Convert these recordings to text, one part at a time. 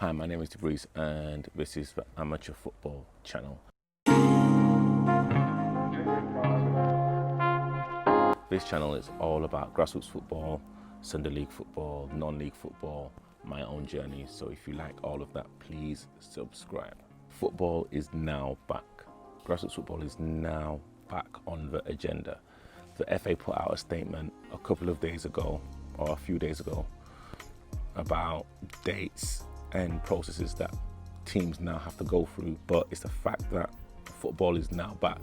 Hi, my name is Debreeze and this is the Amateur Football Channel. This channel is all about grassroots football, Sunday league football, non-league football, my own journey. So if you like all of that, please subscribe. Football is now back. Grassroots football is now back on the agenda. The FA put out a statement a couple of days ago, or a few days ago, about dates and processes that teams now have to go through, but it's the fact that football is now back.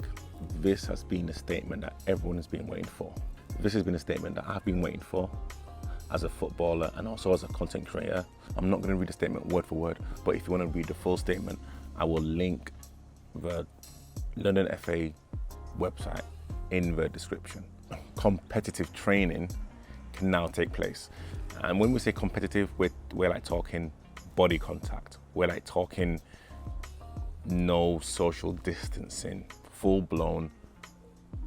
This has been a statement that everyone has been waiting for. This has been a statement that I've been waiting for as a footballer and also as a content creator. I'm not going to read the statement word for word, but if you want to read the full statement, I will link the London FA website in the description. Competitive training can now take place. And when we say competitive, we're like talking body contact. We're like talking no social distancing, full-blown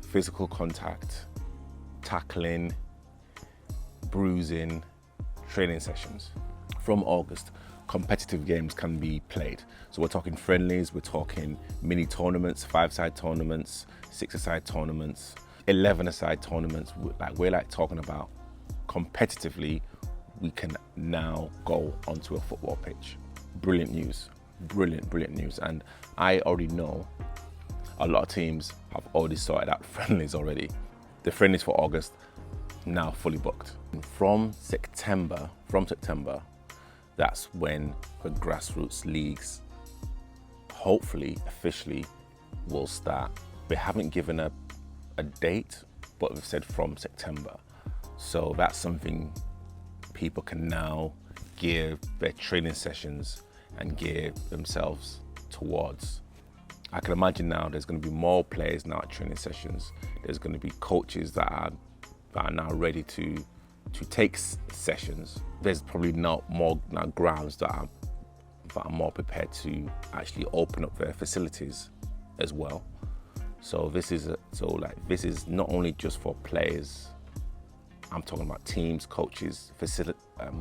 physical contact, tackling, bruising, training sessions. From August, competitive games can be played. So we're talking friendlies, we're talking mini tournaments, 5-side tournaments, 6-a-side tournaments, 11-a-side tournaments. We're like talking about competitively, we can now go onto a football pitch. Brilliant news, brilliant news. And I already know a lot of teams have already sorted out friendlies already. The friendlies for August now fully booked. From September, that's when the grassroots leagues hopefully officially will start. They haven't given a date, but they've said from September. So that's something people can now gear their training sessions and gear themselves towards. I can imagine now there's going to be more players now at training sessions. There's going to be coaches that are now ready to take sessions. There's probably now more grounds that are more prepared to actually open up their facilities as well. So this is not only just for players. I'm talking about teams, coaches,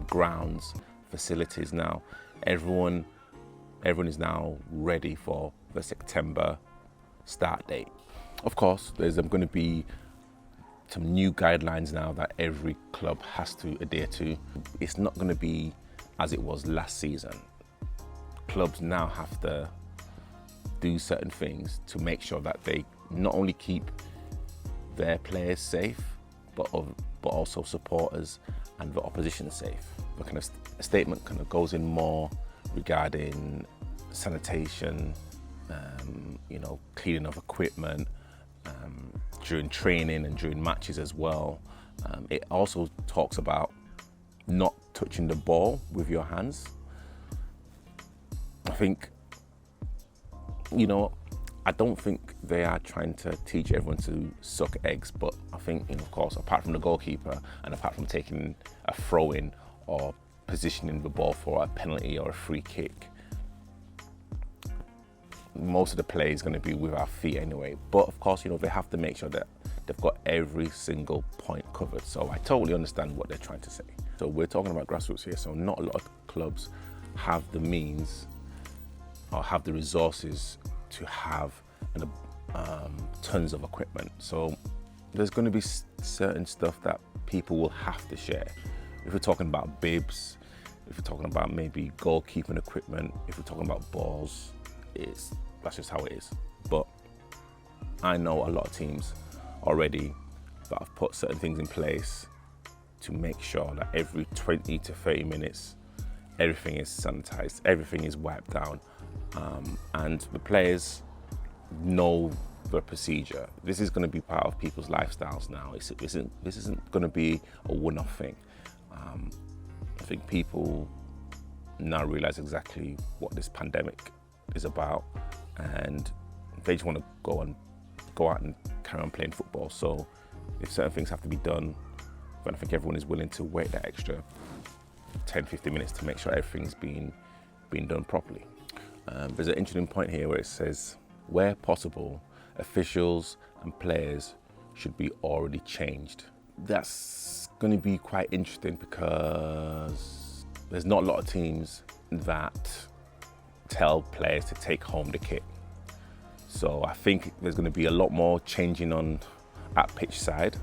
grounds, facilities now. Everyone is now ready for the September start date. Of course, there's going to be some new guidelines now that every club has to adhere to. It's not going to be as it was last season. Clubs now have to do certain things to make sure that they not only keep their players safe, but also supporters and the opposition safe. The kind of statement kind of goes in more regarding sanitation, cleaning of equipment during training and during matches as well. It also talks about not touching the ball with your hands. I think, I don't think they are trying to teach everyone to suck eggs, but I think, of course, apart from the goalkeeper and apart from taking a throw-in or positioning the ball for a penalty or a free kick, most of the play is going to be with our feet anyway. But of course, they have to make sure that they've got every single point covered. So I totally understand what they're trying to say. So we're talking about grassroots here, so not a lot of clubs have the means or have the resources to have tons of equipment. So there's going to be certain stuff that people will have to share. If we're talking about bibs, if we're talking about maybe goalkeeping equipment, if we're talking about balls, that's just how it is. But I know a lot of teams already that have put certain things in place to make sure that every 20 to 30 minutes, everything is sanitized, everything is wiped down, and the players know the procedure. This is going to be part of people's lifestyles now. This isn't going to be a one-off thing. I think people now realize exactly what this pandemic is about, and they just want to go out and carry on playing football. So if certain things have to be done, then I think everyone is willing to wait that extra 10-15 minutes to make sure everything's being done properly. There's an interesting point here where it says, where possible, officials and players should be already changed. That's going to be quite interesting because there's not a lot of teams that tell players to take home the kit. So I think there's going to be a lot more changing on at pitch side,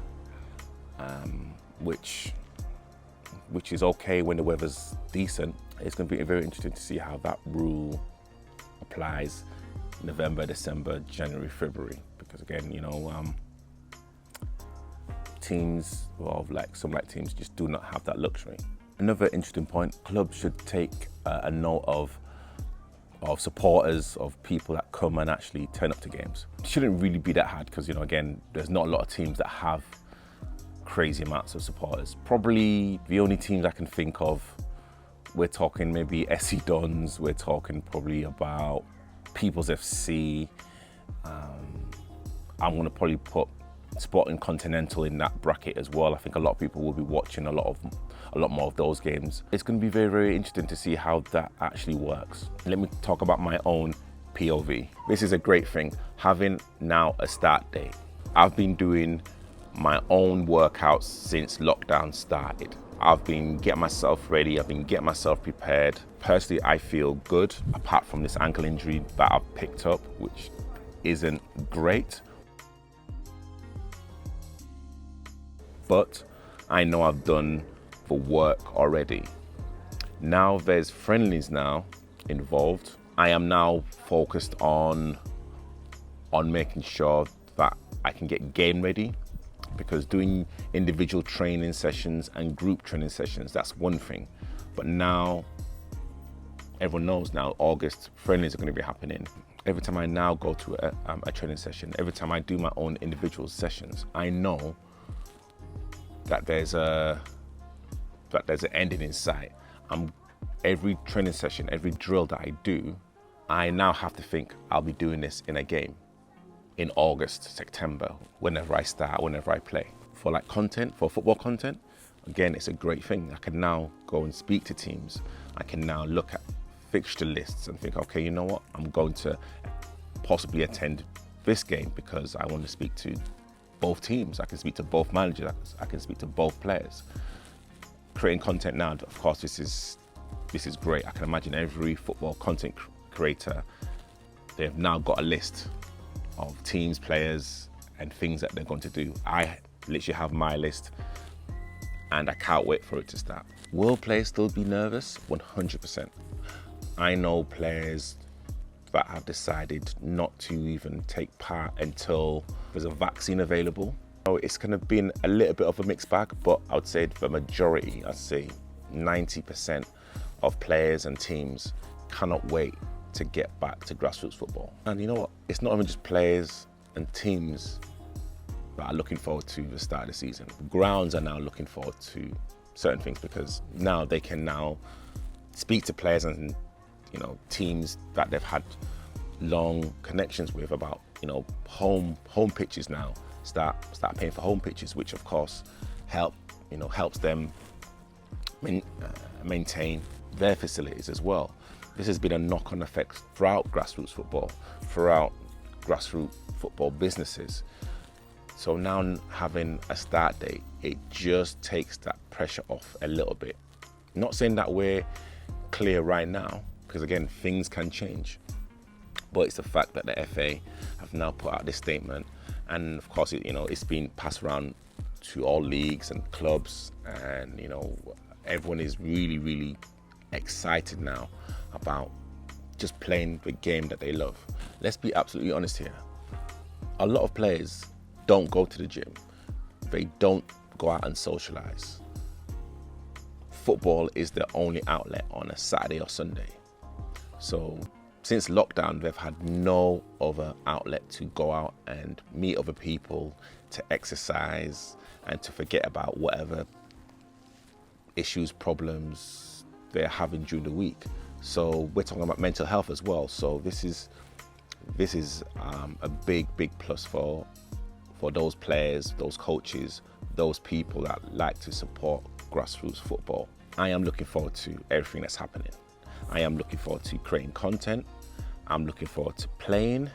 which is okay when the weather's decent. It's going to be very interesting to see how that rule applies November, December, January, February, because again, teams, some teams just do not have that luxury. Another interesting point, clubs should take a note of supporters, of people that come and actually turn up to games. It shouldn't really be that hard because, again, there's not a lot of teams that have crazy amounts of supporters. Probably the only teams I can think of, we're talking maybe SC Dons, we're talking probably about People's FC. I'm going to probably put Sporting Continental in that bracket as well. I think a lot of people will be watching a lot more of those games. It's going to be very, very interesting to see how that actually works. Let me talk about my own POV. This is a great thing, having now a start date. I've been doing my own workouts since lockdown started. I've been getting myself ready, I've been getting myself prepared. Personally, I feel good, apart from this ankle injury that I've picked up, which isn't great. But I know I've done the work already. Now there's friendlies now involved. I am now focused on making sure that I can get game ready, because doing individual training sessions and group training sessions, that's one thing. But now, everyone knows now, August, friendlies are going to be happening. Every time I now go to a training session, every time I do my own individual sessions, I know that there's an ending in sight. Every training session, every drill that I do, I now have to think I'll be doing this in a game in August, September, whenever I start, whenever I play. For content, for football content, again, it's a great thing. I can now go and speak to teams. I can now look at fixture lists and think, okay, you know what? I'm going to possibly attend this game because I want to speak to both teams. I can speak to both managers. I can speak to both players. Creating content now, of course, this is great. I can imagine every football content creator, they've now got a list of teams, players, and things that they're going to do. I literally have my list, and I can't wait for it to start. Will players still be nervous? 100%. I know players that have decided not to even take part until there's a vaccine available. So it's going to be a little bit of a mixed bag, but I would say the majority, I'd say 90% of players and teams cannot wait to get back to grassroots football. And you know what? It's not even just players and teams that are looking forward to the start of the season. Grounds are now looking forward to certain things because now they can now speak to players and teams that they've had long connections with about home pitches now. Start paying for home pitches, which of course helps them maintain their facilities as well. This has been a knock-on effect throughout grassroots football, throughout grassroots football businesses. So now having a start date, it just takes that pressure off a little bit. Not saying that we're clear right now, because again, things can change. But it's the fact that the FA have now put out this statement, and of course, it's been passed around to all leagues and clubs, and everyone is really, really excited now about just playing the game that they love. Let's be absolutely honest here. A lot of players don't go to the gym. They don't go out and socialize. Football is their only outlet on a Saturday or Sunday. So since lockdown, they've had no other outlet to go out and meet other people, to exercise, and to forget about whatever issues, problems they're having during the week. So we're talking about mental health as well. So this is a big plus for those players, those coaches, those people that like to support grassroots football. I am looking forward to everything that's happening. I am looking forward to creating content. I'm looking forward to playing.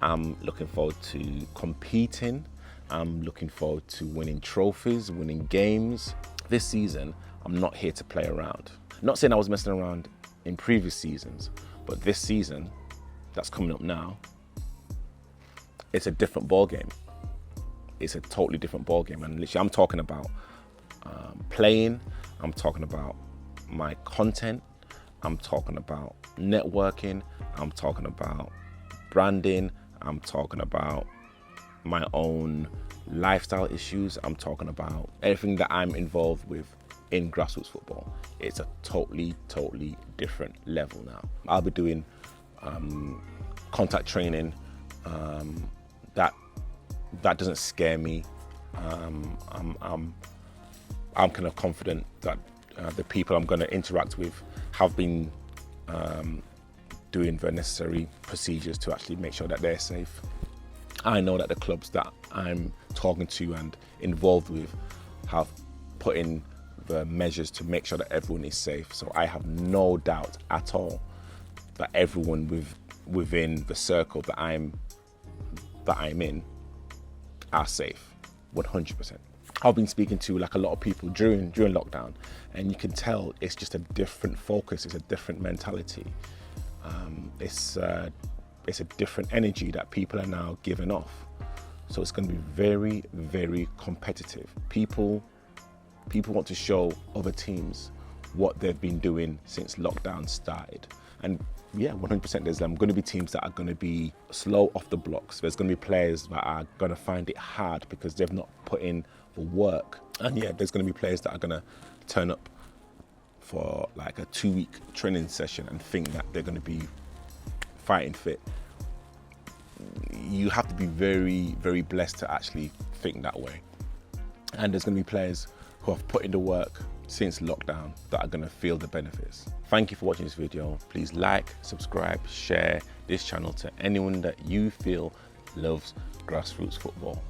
I'm looking forward to competing. I'm looking forward to winning trophies, winning games. This season, I'm not here to play around. Not saying I was messing around in previous seasons, but this season that's coming up now, it's a different ball game. It's a totally different ball game, and literally I'm talking about playing, I'm talking about my content, I'm talking about networking, I'm talking about branding, I'm talking about my own lifestyle issues, I'm talking about everything that I'm involved with in grassroots football. It's a totally different level now. I'll be doing contact training. That doesn't scare me. I'm kind of confident that the people I'm going to interact with have been doing the necessary procedures to actually make sure that they're safe. I know that the clubs that I'm talking to and involved with have put in the measures to make sure that everyone is safe. So I have no doubt at all that everyone within the circle that I'm in are safe, 100%. I've been speaking to like a lot of people during lockdown, and you can tell it's just a different focus, it's a different mentality. It's a different energy that people are now giving off. So it's going to be very competitive. People want to show other teams what they've been doing since lockdown started. And yeah, 100% there's going to be teams that are going to be slow off the blocks. There's going to be players that are going to find it hard because they've not put in the work. And yeah, there's going to be players that are going to turn up for like a 2-week training session and think that they're going to be fighting fit. You have to be very blessed to actually think that way. And there's going to be players who have put in the work since lockdown that are going to feel the benefits. Thank you for watching this video. Please like, subscribe, share this channel to anyone that you feel loves grassroots football.